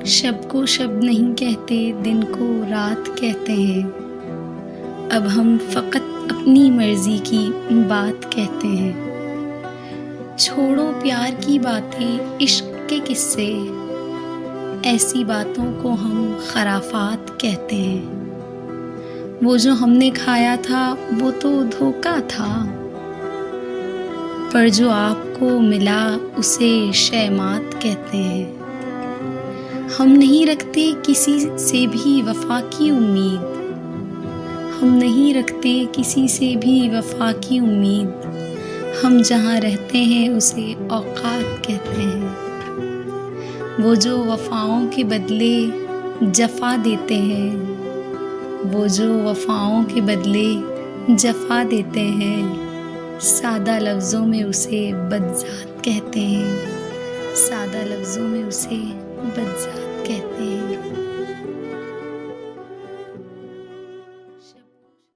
शब को शब नहीं कहते, दिन को रात कहते हैं। अब हम फ़कत अपनी मर्ज़ी की बात कहते हैं। छोड़ो प्यार की बातें, इश्क के किस्से, ऐसी बातों को हम खराफात कहते हैं। वो जो हमने खाया था वो तो धोखा था, पर जो आपको मिला उसे शैमात कहते हैं। हम नहीं रखते किसी से भी वफ़ा की उम्मीद, हम नहीं रखते किसी से भी वफ़ा की उम्मीद। हम जहाँ रहते हैं उसे औकात कहते हैं। वो जो वफ़ाओं के बदले जफ़ा देते हैं, वो जो वफ़ाओं के बदले जफ़ा देते हैं, सादा लफ्ज़ों में उसे बदज़ात कहते हैं। सादा लफ्ज़ों में उसे बदज़ात कहते हैं।